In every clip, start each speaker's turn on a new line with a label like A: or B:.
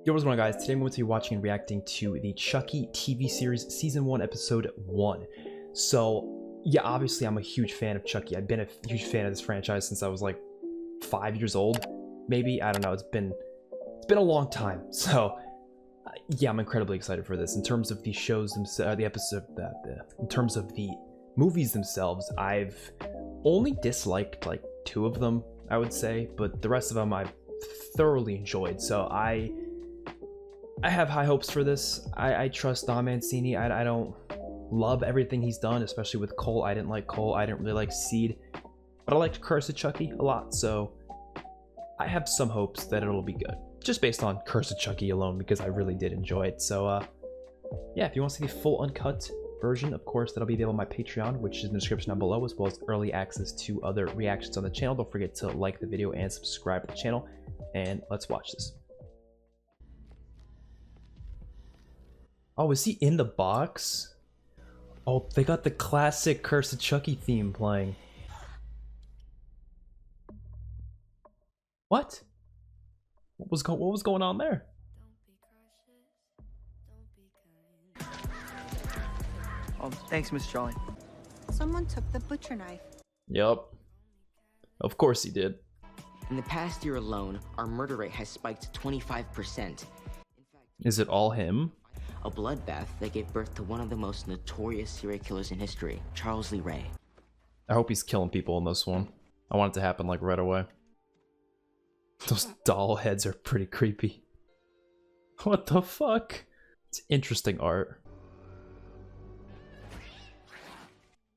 A: Yo, what's going on, guys? Today I'm going to be watching and reacting to the Chucky TV series Season 1, Episode 1. So, yeah, obviously I'm a huge fan of Chucky. I've been a huge fan of this franchise since I was like 5 years old, maybe. I don't know. It's been a long time. So, yeah, I'm incredibly excited for this. In terms of the shows themselves, in terms of the movies themselves, I've only disliked like 2 of them, I would say, but the rest of them I've thoroughly enjoyed. So I have high hopes for this. I trust Don Mancini. I don't love everything he's done, especially with Cole. I didn't like Cole. I didn't really like Seed, but I liked Curse of Chucky a lot. So I have some hopes that it'll be good, just based on Curse of Chucky alone, because I really did enjoy it. So yeah, if you want to see the full uncut version, of course, that'll be available on my Patreon, which is in the description down below, as well as early access to other reactions on the channel. Don't forget to like the video and subscribe to the channel, and let's watch this. Oh, is he in the box? Oh, they got the classic Curse of Chucky theme playing. What? What was going on there?
B: Oh, thanks, Miss Charlie.
C: Someone took the butcher knife.
A: Yup. Of course he did.
D: In the past year alone, our murder rate has spiked 25%.
A: Is it all him?
D: A bloodbath that gave birth to one of the most notorious serial killers in history, Charles Lee Ray.
A: I hope he's killing people in this one. I want it to happen like right away. Those doll heads are pretty creepy. What the fuck? It's interesting art.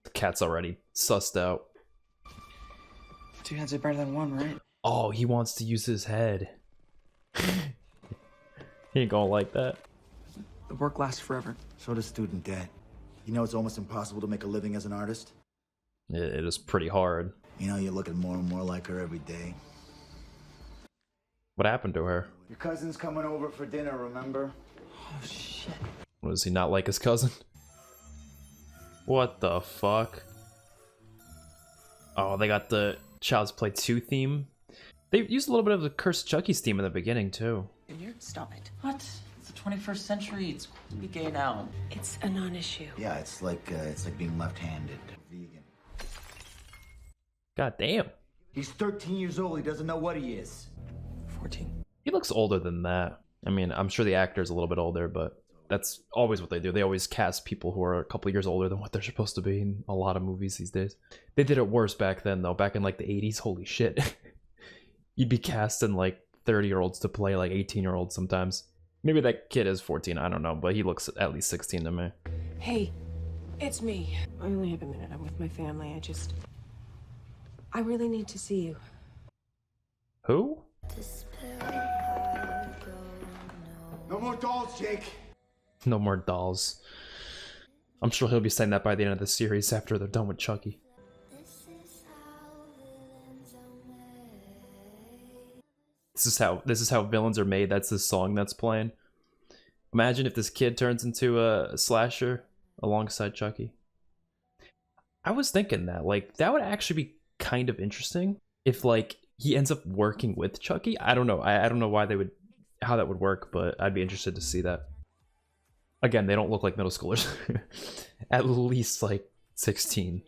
A: The cat's already sussed out.
B: 2 heads are better than 1, right?
A: Oh, he wants to use his head. He ain't gonna like that.
B: The work lasts forever.
E: So does student debt. You know it's almost impossible to make a living as an artist?
A: It is pretty hard.
E: You know you're looking more and more like her every day.
A: What happened to her?
E: Your cousin's coming over for dinner, remember?
B: Oh, shit.
A: Was he not like his cousin? What the fuck? Oh, they got the Child's Play 2 theme. They used a little bit of the Curse of Chucky's theme in the beginning, too.
F: Stop it. What? It's the 21st century. It's cool to be gay now.
C: It's a non-issue.
E: Yeah, it's like being left-handed. Vegan.
A: God damn.
E: He's 13 years old. He doesn't know what he is.
B: 14.
A: He looks older than that. I mean, I'm sure the actor's a little bit older, but that's always what they do. They always cast people who are a couple years older than what they're supposed to be in a lot of movies these days. They did it worse back then, though. Back in like the 80s, holy shit. You'd be casting like 30-year-olds to play like 18-year-olds sometimes. Maybe that kid is 14, I don't know, but he looks at least 16 to me.
G: Hey, it's me. I only have a minute. I'm with my family. I really need to see you.
A: Who?
E: No more dolls, Jake.
A: No more dolls. I'm sure he'll be saying that by the end of the series after they're done with Chucky. This is how villains are made. That's the song that's playing. Imagine if this kid turns into a slasher alongside Chucky. I was thinking that, like, that would actually be kind of interesting if, like, he ends up working with Chucky. I don't know. I don't know why how that would work, but I'd be interested to see that. Again, they don't look like middle schoolers. At least like 16.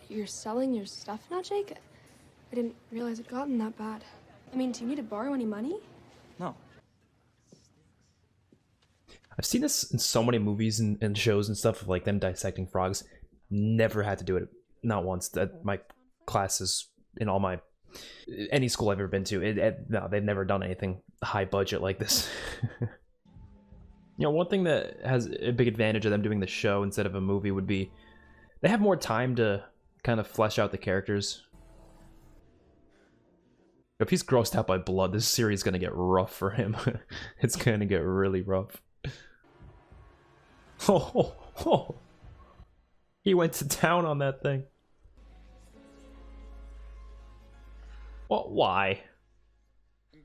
C: You're selling your stuff now, Jake? I didn't realize it gotten that bad. I mean, do you need to borrow any money?
B: No.
A: I've seen this in so many movies and shows and stuff of like them dissecting frogs. Never had to do it, not once. That my classes in any school I've ever been to, no, they've never done anything high budget like this. You know, one thing that has a big advantage of them doing the show instead of a movie would be they have more time to kind of flesh out the characters. If he's grossed out by blood, this series is gonna get rough for him. It's gonna get really rough. Oh. He went to town on that thing. Well, why?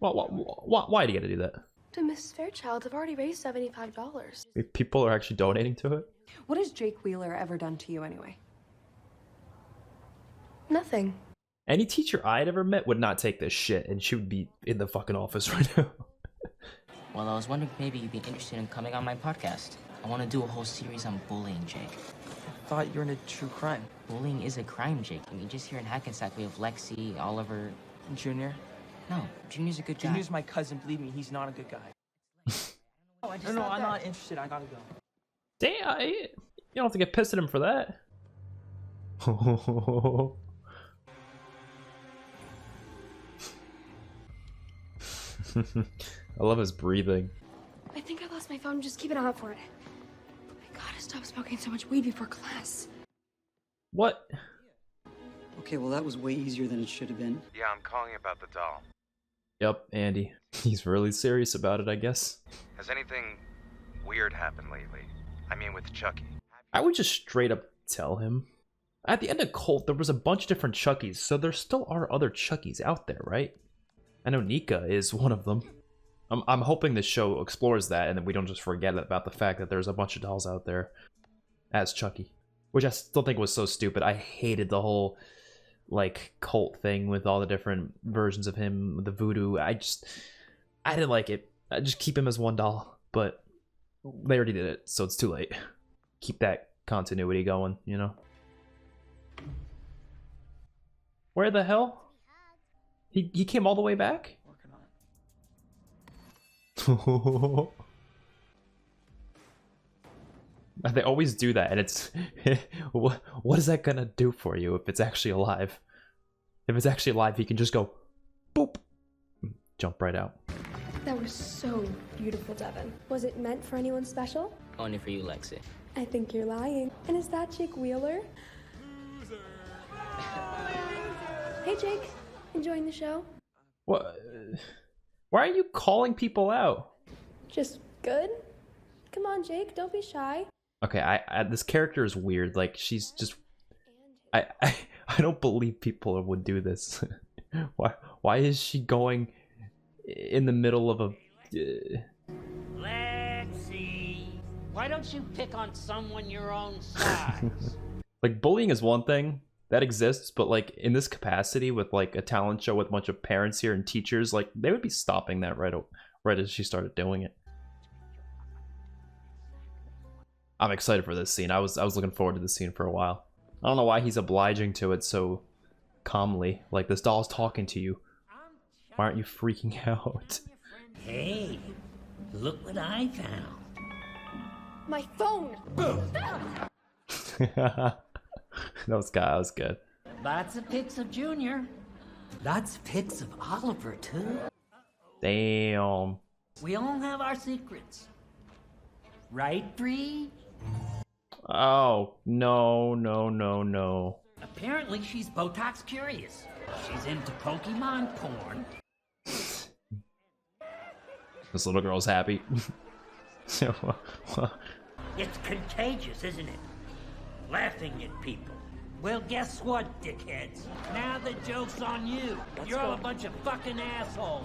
A: Why do you gotta do that?
C: To Miss Fairchild, I've already raised $75.
A: People are actually donating to it?
G: What has Jake Wheeler ever done to you anyway?
C: Nothing.
A: Any teacher I'd ever met would not take this shit, and she would be in the fucking office right now.
D: Well, I was wondering if maybe you'd be interested in coming on my podcast. I want to do a whole series on bullying, Jake.
B: I thought you were into true crime.
D: Bullying is a crime, Jake. I mean, just here in Hackensack, we have Lexi, Oliver...
B: Junior?
D: No, Junior's a good guy.
B: Junior's my cousin. Believe me, he's not a good guy. No, I'm not interested. I gotta go.
A: Damn, you don't have to get pissed at him for that. I love his breathing.
C: I think I lost my phone. Just keep an eye out for it. I gotta stop smoking so much weed before class.
A: What?
H: Okay, well that was way easier than it should have been.
I: Yeah, I'm calling about the doll.
A: Yep, Andy. He's really serious about it, I guess.
I: Has anything weird happened lately? I mean, with Chucky.
A: I would just straight up tell him. At the end of Cult, there was a bunch of different Chuckies, so there still are other Chuckies out there, right? I know Nika is one of them. I'm hoping the show explores that, and then we don't just forget about the fact that there's a bunch of dolls out there as Chucky. Which I still think was so stupid. I hated the whole, like, cult thing with all the different versions of him, the voodoo. I didn't like it. I just keep him as one doll, but they already did it, so it's too late. Keep that continuity going, you know? Where the hell? He came all the way back?
B: Working on it.
A: They always do that, and it's... what is that gonna do for you if it's actually alive? If it's actually alive, he can just go... boop! Jump right out.
C: That was so beautiful, Devin. Was it meant for anyone special?
D: Only for you, Lexi.
C: I think you're lying. And is that Jake Wheeler? Hey, Jake. Enjoying the show?
A: What? Why are you calling people out?
C: Just good? Come on, Jake. Don't be shy.
A: Okay, I this character is weird. Like, she's just... I don't believe people would do this. Why is she going in the middle of a...
J: Lexi, why don't you pick on someone your own size?
A: Like, bullying is one thing that exists, but like in this capacity with like a talent show with a bunch of parents here and teachers, like they would be stopping that right as she started doing it. I'm excited for this scene. I was looking forward to this scene for a while. I don't know why he's obliging to it so calmly. Like, this doll's talking to you. Why aren't you freaking out?
J: Hey, look what I found.
C: My phone!
A: That was good.
J: Lots of pics of Junior. Lots of pics of Oliver, too.
A: Damn.
J: We all have our secrets. Right, Bree?
A: Oh, no.
J: Apparently she's Botox curious. She's into Pokemon porn.
A: This little girl's happy.
J: It's contagious, isn't it? Laughing at people. Well, guess what, dickheads? Now the joke's on you. You're all a bunch of fucking assholes.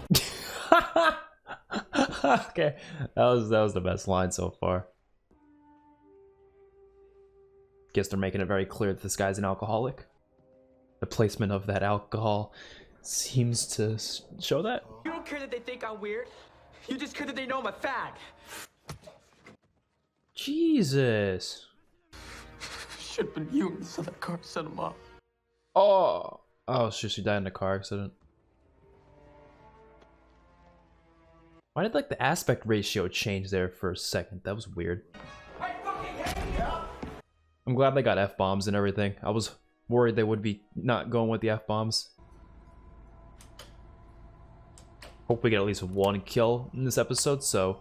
A: Okay, that was the best line so far. Guess they're making it very clear that this guy's an alcoholic. The placement of that alcohol seems to show that.
B: You don't care that they think I'm weird. You just care that they know I'm a fag.
A: Jesus.
B: Should've been you until that car set him off.
A: Oh shit, she died in a car accident. Why did like the aspect ratio change there for a second? That was weird. I'm glad they got F-bombs and everything. I was worried they would be not going with the F-bombs. Hope we get at least one kill in this episode, so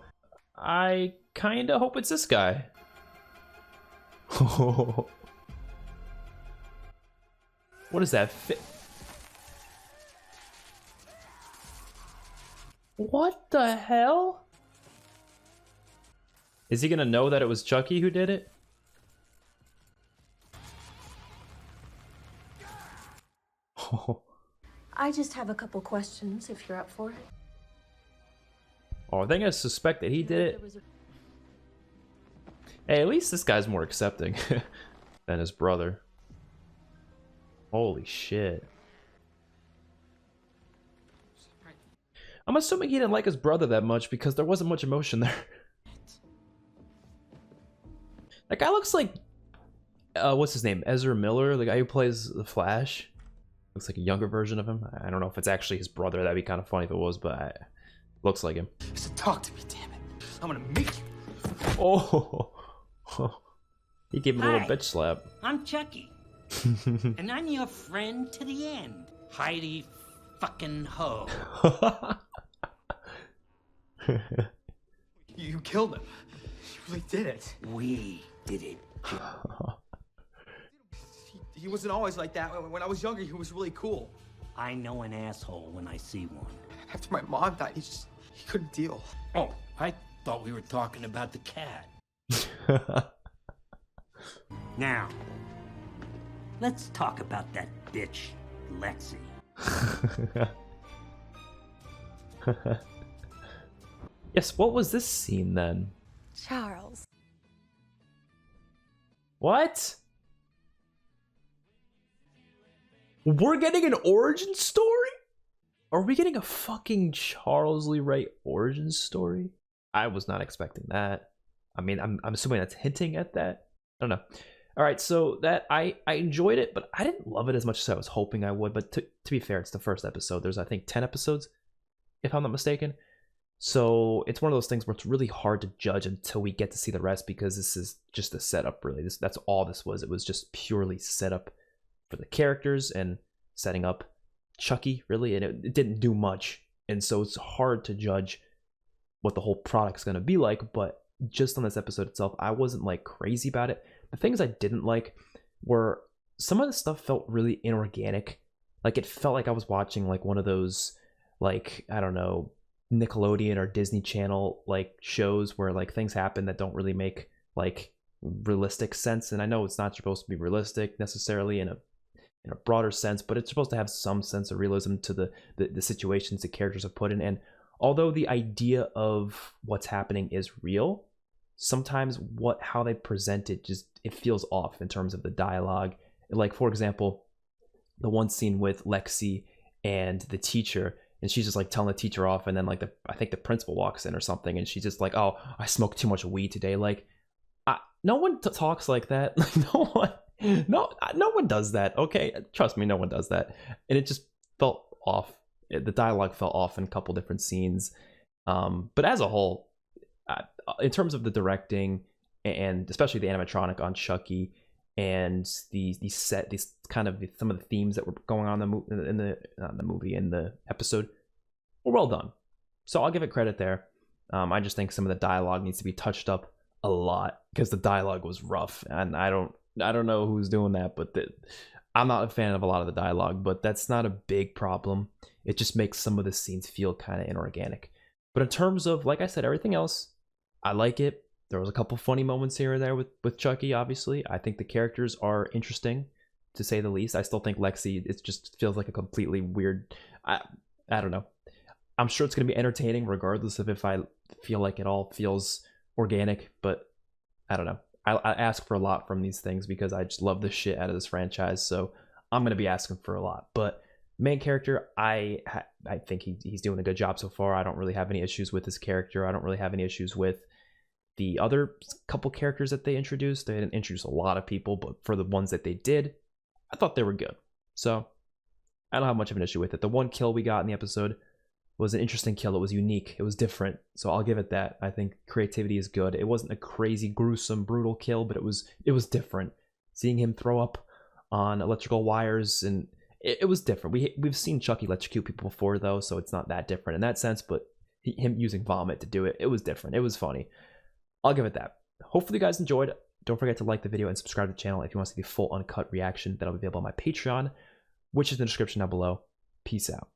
A: I kinda hope it's this guy. What is that fit? What the hell? Is he gonna know that it was Chucky who did it?
G: I just have a couple questions if you're up for it.
A: Oh, are they gonna suspect that he did it? Hey, at least this guy's more accepting than his brother. Holy shit. I'm assuming he didn't like his brother that much because there wasn't much emotion there. That guy looks like, what's his name? Ezra Miller, the guy who plays the Flash. Looks like a younger version of him. I don't know if it's actually his brother. That'd be kind of funny if it was, but looks like him.
B: So talk to me, damn it. I'm gonna make you.
A: Oh, he gave him a little
J: Hi.
A: bitch slap.
J: I'm Chucky. And I'm your friend to the end. Heidi fucking ho.
B: You killed him. You really did it.
J: We did it.
B: He wasn't always like that. When I was younger, he was really cool.
J: I know an asshole when I see one.
B: After my mom died, he couldn't deal.
J: Oh, I thought we were talking about the cat. Now, let's talk about that bitch, Lexi.
A: Yes, what was this scene then?
C: Charles.
A: What? We're getting an origin story? Are we getting a fucking Charles Lee Ray origin story? I was not expecting that. I mean, I'm assuming that's hinting at that. I don't know. All right, so that I enjoyed it, but I didn't love it as much as I was hoping I would. But to be fair, it's the first episode. There's, I think, 10 episodes, if I'm not mistaken. So it's one of those things where it's really hard to judge until we get to see the rest, because this is just a setup, really. That's all this was. It was just purely setup for the characters and setting up Chucky, really, and it didn't do much. And so it's hard to judge what the whole product's going to be like. But just on this episode itself, I wasn't like crazy about it. The things I didn't like were some of the stuff felt really inorganic. Like, it felt like I was watching like one of those, like, I don't know, Nickelodeon or Disney Channel like shows where like things happen that don't really make like realistic sense. And I know it's not supposed to be realistic necessarily in a broader sense, but it's supposed to have some sense of realism to the situations the characters are put in. And although the idea of what's happening is real, sometimes how they present it, just it feels off in terms of the dialogue. Like, for example, the one scene with Lexi and the teacher, and she's just like telling the teacher off, and then like I think the principal walks in or something, and she's just like, "Oh, I smoked too much weed today." Like, no one talks like that. Like, no one does that. Okay, trust me, no one does that. And it just felt off. The dialogue felt off in a couple different scenes. But as a whole, in terms of the directing and especially the animatronic on Chucky and the set, these kind of some of the themes that were going on in the episode were well done. So I'll give it credit there. I just think some of the dialogue needs to be touched up a lot because the dialogue was rough, and I don't know who's doing that, but I'm not a fan of a lot of the dialogue, but that's not a big problem. It just makes some of the scenes feel kind of inorganic. But in terms of, like I said, everything else, I like it. There was a couple funny moments here and there with Chucky, obviously. I think the characters are interesting, to say the least. I still think Lexi, it just feels like a completely weird... I don't know. I'm sure it's going to be entertaining regardless of if I feel like it all feels organic, but I don't know. I ask for a lot from these things because I just love the shit out of this franchise, so I'm going to be asking for a lot. But main character, I think he's doing a good job so far. I don't really have any issues with his character. I don't really have any issues with the other couple characters that they introduced. They didn't introduce a lot of people, but for the ones that they did, I thought they were good. So I don't have much of an issue with it. The one kill we got in the episode was an interesting kill. It was unique. It was different. So I'll give it that. I think creativity is good. It wasn't a crazy, gruesome, brutal kill, but it was different. Seeing him throw up on electrical wires, and it was different. We've seen Chucky electrocute people before, though, so it's not that different in that sense, but him using vomit to do it, it was different. It was funny. I'll give it that. Hopefully you guys enjoyed. Don't forget to like the video and subscribe to the channel if you want to see the full uncut reaction that'll be available on my Patreon, which is in the description down below. Peace out.